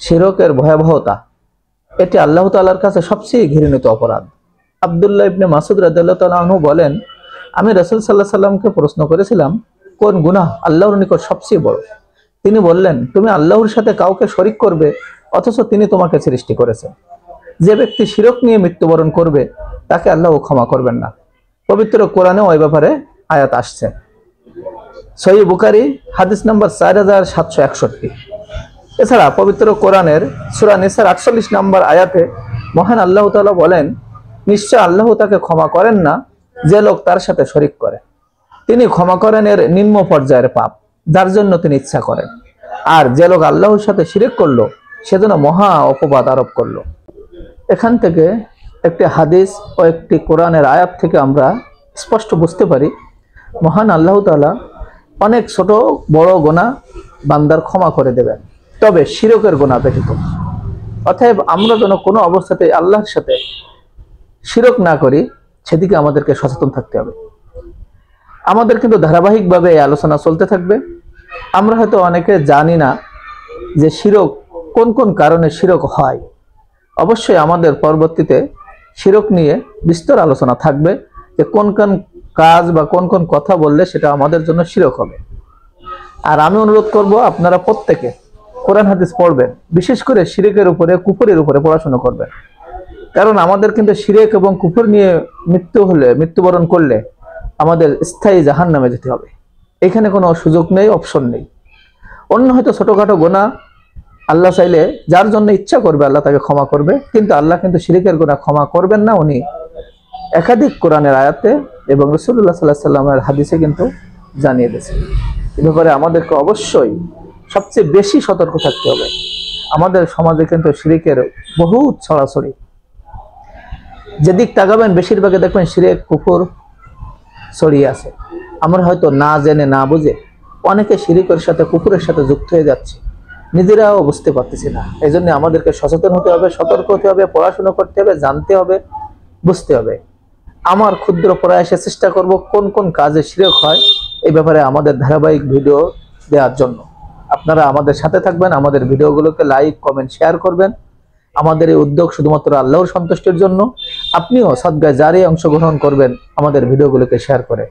শিরকের ভয়াবহতা, এটি আল্লাহ তাআলার কাছে সবচেয়ে ঘৃণিত অপরাধ। আব্দুল্লাহ ইবনে মাসউদ রাদিয়াল্লাহু তাআলা আনহু বলেন, আমি রাসূল সাল্লাল্লাহু আলাইহি সাল্লামকে প্রশ্ন করেছিলাম, কোন গুনাহ আল্লাহর নিকট সবচেয়ে বড়? তিনি বললেন, তুমি আল্লাহর সাথে কাউকে শরীক করবে অথচ তিনি তোমাকে সৃষ্টি করেছেন। যে ব্যক্তি শিরক নিয়ে মৃত্যুবরণ করবে তাকে আল্লাহ ক্ষমা করবেন না। পবিত্র কোরআনেও এই ব্যাপারে আয়াত আসছে। সহিহ বুখারী হাদিস নম্বর 4761। এছাড়া পবিত্র কোরআনের সূরা নিসার 48 নম্বর আয়াতে মহান আল্লাহ তাআলা বলেন, নিশ্চয় আল্লাহ তাকে ক্ষমা করেন না যে লোক তার সাথে শরীক করে। তিনি ক্ষমা করেন এর নিম্ন পর্যায়ের পাপ, যার জন্য তিনি ইচ্ছা করেন। আর যে লোক আল্লাহর সাথে শিরক করলো সেজন্য মহা অপবাদ আরোপ করলো। এখান থেকে একটি হাদিস ও একটি কোরআনের আয়াত থেকে আমরা স্পষ্ট বুঝতে পারি, মহান আল্লাহ তাআলা অনেক ছোট বড় গুনাহ বান্দার ক্ষমা করে দেবেন, তবে শিরকের গুনাহ ব্যতীত। অতএব আমরা যেন কোনো অবস্থাতে আল্লাহর সাথে শিরক না করি, সেদিকে আমাদেরকে সচেতন থাকতে হবে। আমাদের কিন্তু ধারাবাহিকভাবে এই আলোচনা চলতে থাকবে। আমরা হয়তো অনেকে জানি না যে শিরক কোন কোন কারণে শিরক হয়। অবশ্যই আমাদের পরবর্তীতে শিরক নিয়ে বিস্তর আলোচনা থাকবে, যে কোন কোন কাজ বা কোন কোন কথা বললে সেটা আমাদের জন্য শিরক হবে। আর আমি অনুরোধ করব, আপনারা প্রত্যেকে কোরআন হাদিস পড়বেন, বিশেষ করে শিরকের উপরে, কুফরের উপরে পড়াশোনা করবেন। কারণ আমাদের কিন্তু শিরক এবং কুফর নিয়ে মৃত্যুবরণ করলে আমাদের স্থায়ী জাহান্নামে যেতে হবে। এখানে কোনো সুযোগ নেই, অপশন নেই। অন্য হয়তো ছোটখাটো গুনাহ আল্লাহ চাইলে যার জন্য ইচ্ছা করবে আল্লাহ তাকে ক্ষমা করবে, কিন্তু আল্লাহ কিন্তু শিরকের গুনাহ ক্ষমা করবেন না। উনি একাধিক কোরআনের আয়াতে এবং রাসূলুল্লাহ সাল্লাল্লাহু আলাইহি ওয়াসাল্লামের হাদিসে কিন্তু জানিয়ে দিয়েছেন। এ ব্যাপারে আমাদেরকে অবশ্যই সবচেয়ে বেশি সতর্ক থাকতে হবে। আমাদের সমাজে কিন্তু শিরকের বহুত ছড়াছড়ি, যেদিক তাকাবেন বেশিরভাগে দেখবেন শিরক কুফর ছড়িয়ে আছে। আমরা হয়তো না জেনে না বুঝে অনেকে শিরকের সাথে কুফরের সাথে যুক্ত হয়ে যাচ্ছে, নিজেরাও বুঝতে পারতেছি না। এই জন্য আমাদেরকে সচেতন হতে হবে, সতর্ক হতে হবে, পড়াশোনা করতে হবে, জানতে হবে, বুঝতে হবে। আমার ক্ষুদ্র প্রয়াসে চেষ্টা করব কোন কোন কাজে শিরক হয় এই ব্যাপারে আমাদের ধারাবাহিক ভিডিও দেওয়ার জন্য। আপনারা আমাদের সাথে থাকবেন, আমাদের ভিডিওগুলোকে লাইক কমেন্ট শেয়ার করবেন। আমাদের এই উদ্যোগ শুধুমাত্র আল্লাহর সন্তুষ্টির জন্য। আপনিও সদকায়ে জারিয়ায় অংশগ্রহণ করবেন আমাদের ভিডিওগুলোকে শেয়ার করে।